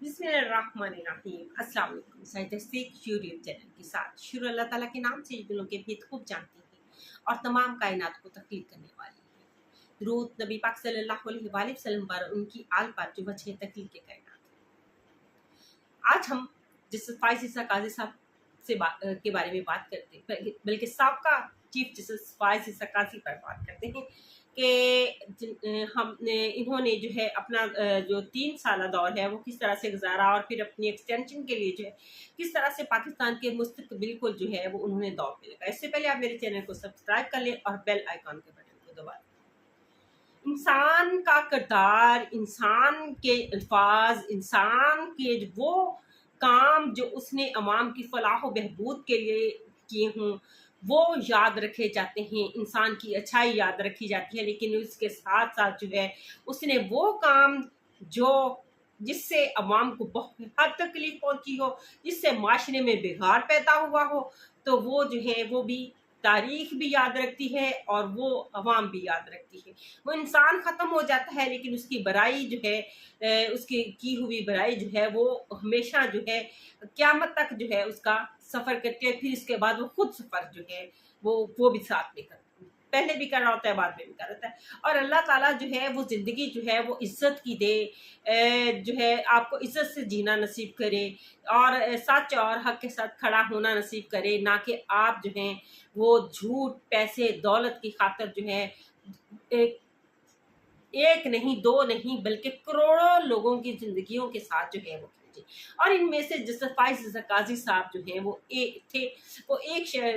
बिस्मिल्लाहिर्रहमानिर्रहीम। अस्सलाम वालेकुम। साहित्य सीख यूट्यूब चैनल के साथ शुरू अल्लाह ताला के नाम से दिलों के भेद खूब जानती है और तमाम कायनात को तख्लीक करने वाली है। दुरूद नबी पाक सल्लल्लाहु अलैहि वसल्लम पर, उनकी आल पर जो वजह तख्लीक के कायनात है। आज हम जिस फाइज ईसा काजी साहब के बारे में बात करते हैं, बल्कि साबका चीफ जस्टिस फाइज ईसा काजी पर बात करते हैं कि हमने इन्होंने जो है अपना जो 3 साल दौर है वो किस तरह से गुजारा और फिर अपनी एक्सटेंशन के लिए जो है किस तरह से पाकिस्तान के मुस्तकबिल को जो है वो उन्होंने दौर पे लगाया। इससे पहले आप मेरे चैनल को सब्सक्राइब कर लें और बेल आइकॉन के बटन को दबा दें। इंसान का किरदार, इंसान के अल्फाज, इंसान के वो काम जो उसने अवाम की फलाह व बहबूद के लिए किए हों वो याद रखे जाते हैं, इंसान की अच्छाई याद रखी जाती है। लेकिन उसके साथ साथ जो है उसने वो काम जो जिससे अवाम को बहुत हद तकलीफ पहुंची हो, जिससे माशरे में बिगाड़ पैदा हुआ हो, तो वो जो है वो भी तारीख भी याद रखती है और वो अवाम भी याद रखती है। वो इंसान ख़त्म हो जाता है लेकिन उसकी बुराई जो है उसकी की हुई बुराई जो है वो हमेशा जो है क़यामत तक जो है उसका सफ़र करती है। फिर इसके बाद वो खुद सफ़र जो है वो भी साथ में करता है, पहले भी कर रहा होता है, बाद में भी कर रहा है। और अल्लाह ताला जो है वो ज़िंदगी जो है वो इज़्ज़त की दे, जो है आपको इज़्ज़त से जीना नसीब करे और सच और हक के साथ खड़ा होना नसीब करे, ना कि आप जो हैं वो झूठ, पैसे, दौलत की खातिर जो है एक नहीं, दो नहीं, बल्कि करोड़ों लोगों की ज़िंदगियों के साथ जो है वो खेले। और इनमें से जस्टिस फाइज़ ईसा काजी साहब जो हैं वो थे,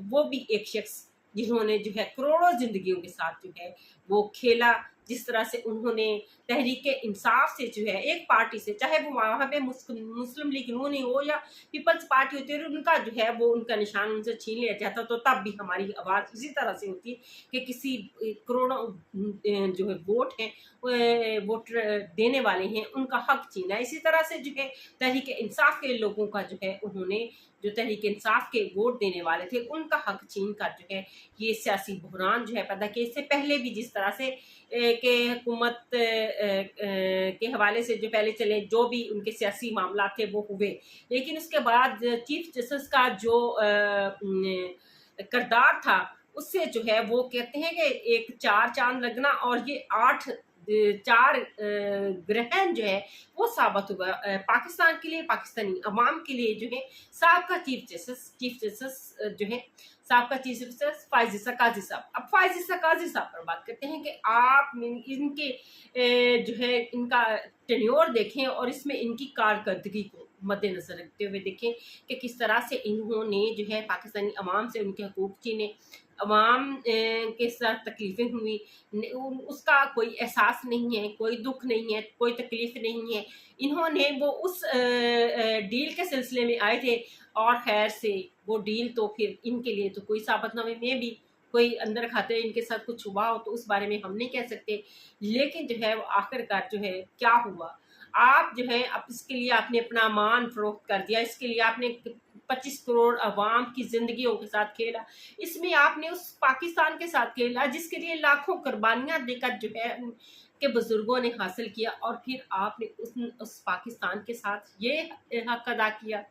वो भी एक शख्स जिन्होंने जो है करोड़ों ज़िंदगियों के साथ जो है वो खेला। जिस तरह से उन्होंने तहरीके इंसाफ से जो है एक पार्टी से, चाहे वो वहाँ पे मुस्लिम लीग नून ही हो या पीपल्स पार्टी होती है, उनका जो है वो उनका निशान उनसे छीन लिया जाता, तो तब भी हमारी आवाज़ इसी तरह से होती है कि किसी करोड़ों जो है वोट हैं वोट देने वाले हैं उनका हक छीना। इसी तरह से जो है तहरीक इंसाफ के लोगों का जो है उन्होंने जो तहरीक इंसाफ के वोट देने वाले थे उनका हक छीन कर जो है ये सियासी बहरान जो है पैदा किया। इससे पहले भी जिस तरह से के हुकूमत के हवाले से जो पहले चले जो भी उनके सियासी मामला थे वो हुए, लेकिन उसके बाद चीफ जस्टिस का जो किरदार था उससे जो है वो कहते हैं कि एक 4 चांद लगना और ये 4 ग्रहण जो है वो साबित हुआ पाकिस्तान के लिए, पाकिस्तानी अवाम के लिए जो है। साबका चीफ जस्टिस जो है साबका चीफ जस्टिस फाइज़ ईसा काजी साहब। अब फाइज़ ईसा काजी साहब पर बात करते हैं कि आप इनके जो है इनका टेन्योर देखें और इसमें इनकी कारकर्दगी को मद्देनजर रखते हुए देखें कि किस तरह से इन्होंने जो है पाकिस्तानी अवाम से उनके हकूक़ छीने, अवाम के साथ तकलीफ़ें हुई, उसका कोई एहसास नहीं है, कोई दुख नहीं है, कोई तकलीफ़ नहीं है। इन्होंने वो उस डील के सिलसिले में आए थे और खैर से वो डील तो फिर इनके लिए तो कोई साबितनामे में भी कोई अंदर खाते इनके साथ कुछ हुआ हो तो उस बारे में हम नहीं कह सकते, लेकिन जो है वो आखिरकार जो है क्या हुआ। आप जो है अब इसके लिए आपने अपना मान फ़रोख्त कर दिया, इसके लिए आपने 25 करोड़ अवाम की ज़िंदगियों के साथ खेला, इसमें आपने उस पाकिस्तान के साथ खेला जिसके लिए लाखों कुर्बानियाँ देकर जो है के बुज़ुर्गों ने हासिल किया, और फिर आपने उस पाकिस्तान के साथ ये हक अदा किया।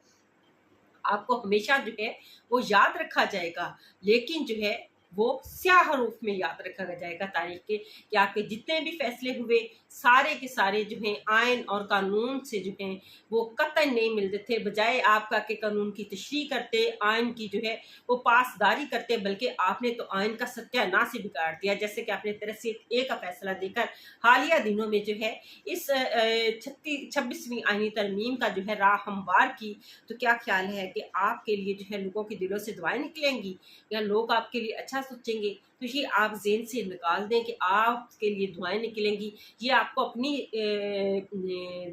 आपको हमेशा जो है वो याद रखा जाएगा, लेकिन जो है वो स्याह हरूफ में याद रखा जाएगा तारीख के कि आपके जितने भी फैसले हुए सारे के सारे जो हैं आइन और कानून से जो हैं वो कतई नहीं मिलते थे। बजाय आपका के कानून की तशरीह करते, आइन की जो है वो पासदारी करते, बल्कि आपने तो आइन का सत्यानाश ही बिगाड़ दिया। जैसे कि आपने 63A का फैसला देकर हालिया दिनों में जो है इस 26वीं आइनी तरमीम का जो है राह हमवार की, तो क्या ख्याल है कि आपके लिए जो है लोगों के दिलों से दुआएं निकलेंगी या लोग आपके लिए अच्छा सोचेंगे? तो ये आप ज़हन से निकाल दें कि आपके लिए दुआएं निकलेंगी। ये आपको अपनी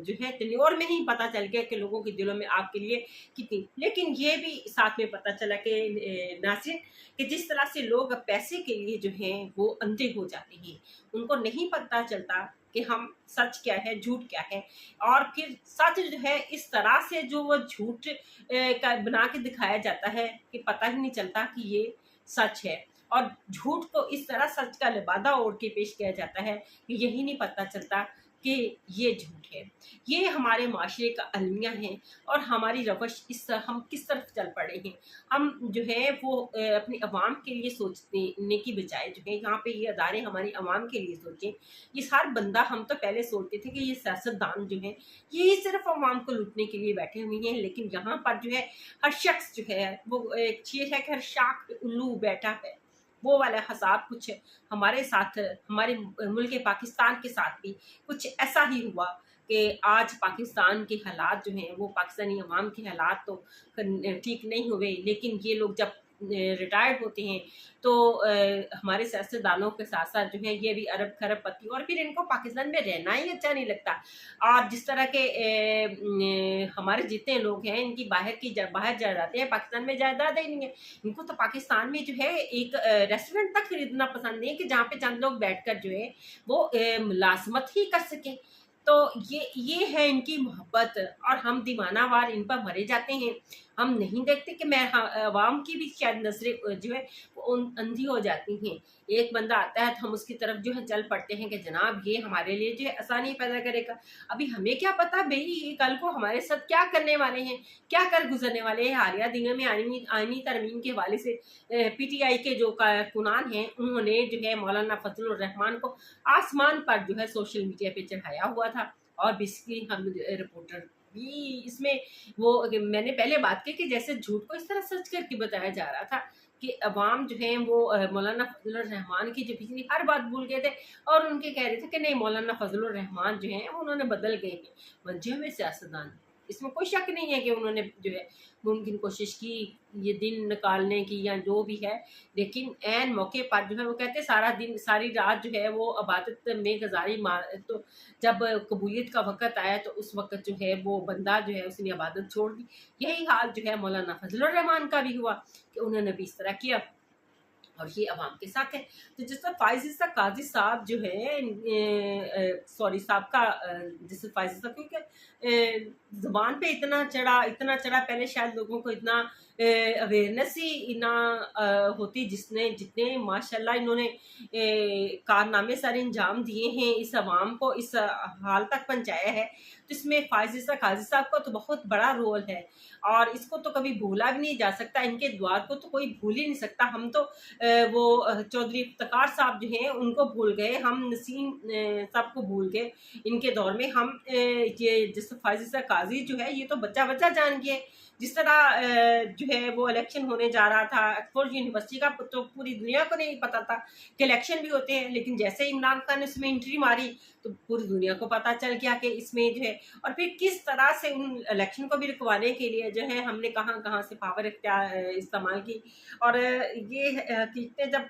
जो है टेन्योर में ही पता चल गया कि लोगों के दिलों में आपके लिए कितनी, लेकिन ये भी साथ में पता चला कि नाज़रीन कि जिस तरह से लोग पैसे के लिए जो हैं वो अंधे हो जाते हैं, उनको नहीं पता चलता कि हम सच क्या है, झूठ क्या है, और फिर सच जो है इस तरह से जो वो झूठ का बना के दिखाया जाता है कि पता ही नहीं चलता कि ये सच है, और झूठ को इस तरह सच का लिबादा ओढ़ के पेश किया जाता है कि यही नहीं पता चलता कि ये झूठ है। ये हमारे माशरे का अलमिया है और हमारी रवश इस हम किस तरफ चल पड़े हैं। हम जो है वो अपनी आवाम के लिए सोचने की बजाय जो है यहाँ पे ये अदारे हमारी आवाम के लिए सोचें। ये हर बंदा, हम तो पहले सोचते थे कि ये सियासतदान जो है ये सिर्फ आवाम को लूटने के लिए बैठे हुए हैं, लेकिन यहाँ पर जो है हर शख्स जो है वो एक शेर है कि हर शाख पे उल्लू बैठा है। वो वाला हिसाब कुछ हमारे साथ, हमारे मुल्क पाकिस्तान के साथ भी कुछ ऐसा ही हुआ कि आज पाकिस्तान के हालात जो हैं वो पाकिस्तानी अवाम के हालात तो ठीक नहीं हुए, लेकिन ये लोग जब रिटायर्ड होते हैं तो हमारे सियासतदानों के साथ साथ जो है ये भी अरब खरब पति, और फिर इनको पाकिस्तान में रहना ही अच्छा नहीं लगता। और जिस तरह के हमारे जितने लोग हैं इनकी बाहर जायदादें हैं, पाकिस्तान में जायदाद ही नहीं है। इनको तो पाकिस्तान में जो है एक रेस्टोरेंट तक खरीदना पसंद नहीं है कि जहाँ पे चंद लोग बैठकर जो है वो मुलाजमत ही कर सकें। तो ये है इनकी मोहब्बत, और हम दीवानावार इन पर मरे जाते हैं। हम नहीं देखते कि मैं अवाम की भी शायद नजरें जो है वो अंधी हो जाती हैं। एक बंदा आता है तो हम उसकी तरफ जो है चल पड़ते हैं कि जनाब ये हमारे लिए जो है आसानी पैदा करेगा। अभी हमें क्या पता भाई ये कल को हमारे साथ क्या करने वाले हैं, क्या कर गुजरने वाले हैं। हालिया दिनों में आईनी तरमीम के हवाले से PTI के जो कारकुनान हैं उन्होंने जो है मौलाना फजलुर रहमान को आसमान पर जो है सोशल मीडिया पे चढ़ाया हुआ था। और बेसिकली हम रिपोर्टर भी इसमें वो मैंने पहले बात की कि जैसे झूठ को इस तरह सच करके बताया जा रहा था कि अवाम जो है वो मौलाना फजलुर रहमान की जो पिछली हर बात भूल गए थे और उनके कह रहे थे कि नहीं मौलाना फजलुर रहमान जो है वो उन्होंने बदल गए हैं, मंजे हुए सियासतदान। इसमें कोई शक नहीं है कि उन्होंने जो है मुमकिन कोशिश की ये दिन निकालने की या जो भी है, लेकिन ऐन मौके पर जो है वो कहते सारा दिन सारी रात जो है वो इबादत में गुजारी। तो जब कबूलियत का वक़्त आया तो उस वक़्त जो है वो बंदा जो है उसने इबादत छोड़ दी। यही हाल जो है मौलाना फजलुर रहमान का भी हुआ कि उन्होंने भी इस तरह किया और ये अवाम के साथ है। तो जिस तरह फ़ाइज़ इसा काजी साहब जो है सॉरी साहब का जैसे फ़ाइज़ इसा, क्योंकि ज़ुबान पे इतना चढ़ा पहले शायद लोगों को इतना अवेयरनेस ही ना होती जितने माशाल्लाह इन्होंने कारनामे सारे अंजाम दिए हैं, इस अवाम को इस हाल तक पहुँचाया है। तो इसमें फ़ाइज़ इसा काजी साहब का तो बहुत बड़ा रोल है और इसको तो कभी भूला भी नहीं जा सकता। इनके द्वार को तो कोई भूल ही नहीं सकता। हम तो वो चौधरी इफ्तिकार साहब जो हैं उनको भूल गए, हम नसीम साहब को भूल गए। इनके दौर में हम ये जिस फ़ाइज़ इसा काजी जो है ये तो बच्चा जान गए। जिस तरह जो है वो इलेक्शन होने जा रहा था ऑक्सफोर्ड यूनिवर्सिटी का, तो पूरी दुनिया को नहीं पता था कि इलेक्शन भी होते हैं, लेकिन जैसे ही इमरान खान ने उसमें एंट्री मारी तो पूरी दुनिया को पता चल गया कि इसमें जो है, और फिर किस तरह से उन इलेक्शन को भी रुकवाने के लिए जो है हमने कहाँ से पावर इस्तेमाल की। और ये हकीकतें जब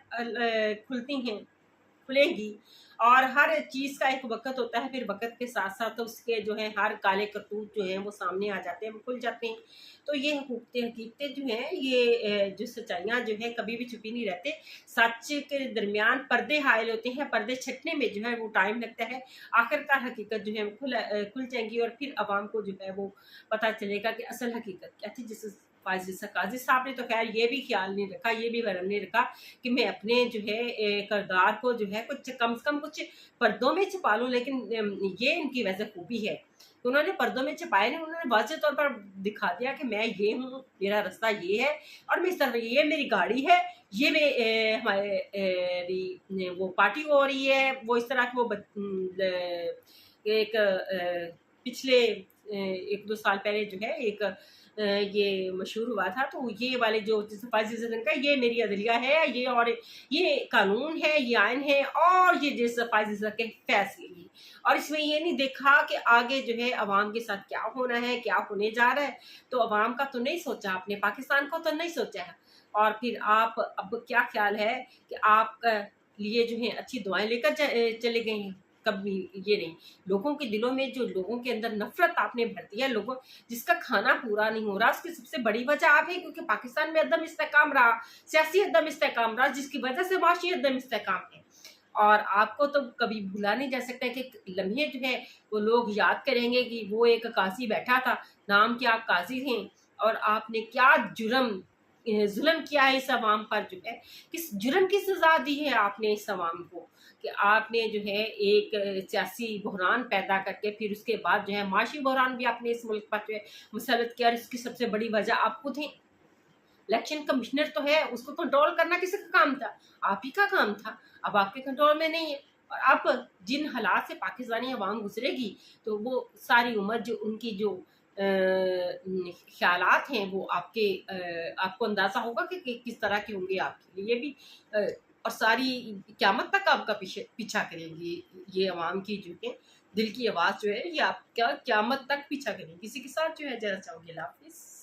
खुलेंगी और हर चीज़ का एक वक़्त होता है, फिर वक़्त के साथ-साथ तो उसके जो है हर काले करतूत जो हैं वो सामने आ जाते हैं, वो खुल जाते हैं। तो ये हकीकतें जो हैं ये जो सच्चाइयाँ जो हैं कभी भी छुपी नहीं रहते। सच के दरमियान पर्दे हायल होते हैं, पर्दे छँटने में जो है वो टाइम लगता है। आखिरकार हकीकत जो है वो खुल जाएँगी और फिर अवाम को जो है वो पता चलेगा कि असल हकीकत क्या थी। जिस फ़ाइज़ इसा काज़ी साहब ने तो ख़ैर ये भी ख़्याल नहीं रखा, ये भी वरन नहीं रखा कि मैं अपने जो है किरदार को जो है कुछ कम से कम कुछ पर्दों में छुपा लूँ, लेकिन ये इनकी वैसे खूबी है। तो उन्होंने पर्दों में छुपाया नहीं, उन्होंने वाज़ेह तौर पर दिखा दिया कि मैं ये हूँ, मेरा रास्ता ये है और मैं इस तरफ, ये मेरी गाड़ी है, ये मैं हमारी वो पार्टी हो रही है, वो इस तरह की वो एक पिछले 1-2 साल पहले जो है एक ये मशहूर हुआ था। तो ये वाले जो फ़ाइज़ का ये मेरी अदलिया है, ये और ये कानून है, ये आइन है और ये जिस फ़ाइज़ के फ़ैसले हैं। और इसमें ये नहीं देखा कि आगे जो है अवाम के साथ क्या होना है, क्या होने जा रहा है। तो अवाम का तो नहीं सोचा आपने, पाकिस्तान को तो नहीं सोचा है। और फिर आप अब क्या ख़्याल है कि आप लिए जो है अच्छी दुआएँ लेकर चले गए हैं? कभी ये नहीं। लोगों के दिलों में जो लोगों के अंदर नफ़रत आपने भर दी है, लोगों जिसका खाना पूरा नहीं हो रहा, उसकी सबसे बड़ी वजह आप है, क्योंकि पाकिस्तान में अदम इस्तेहकाम रहा, सियासी अदम इस्तेहकाम रहा, जिसकी वजह से माशी अदम इस्तेहकाम है। और आपको तो कभी भूला नहीं जा सकता कि लम्हे जो है वो लोग याद करेंगे कि वो एक काज़ी बैठा था, नाम के आप काज़ी हैं और आपने क्या जुल्म किया है इस अवाम पर, जो है किस जुर्म की सज़ा दी है आपने इस अवाम को। कि आपने जो है एक सियासी बहरान पैदा करके फिर उसके बाद जो है माशी बहरान भी आपने इस मुल्क पर जो है मुसलत किया, और इसकी सबसे बड़ी वजह आप खुद हैं। इलेक्शन कमिश्नर तो है, उसको कंट्रोल करना किसका काम था? आप ही का काम था। अब आपके कंट्रोल में नहीं है। और अब जिन हालात से पाकिस्तानी अवाम गुजरेगी, तो वो सारी उम्र जो उनकी जो ख्यालात हैं वो आपको अंदाजा होगा कि किस तरह के होंगे आपके लिए भी, और सारी क़यामत तक आपका पीछा करेंगी ये अवाम की जो है दिल की आवाज़ जो है, ये आपका क़यामत तक पीछा करेंगी। किसी के साथ जो है ज़रा चाहूँगी। अल्लाह हाफ़िज़।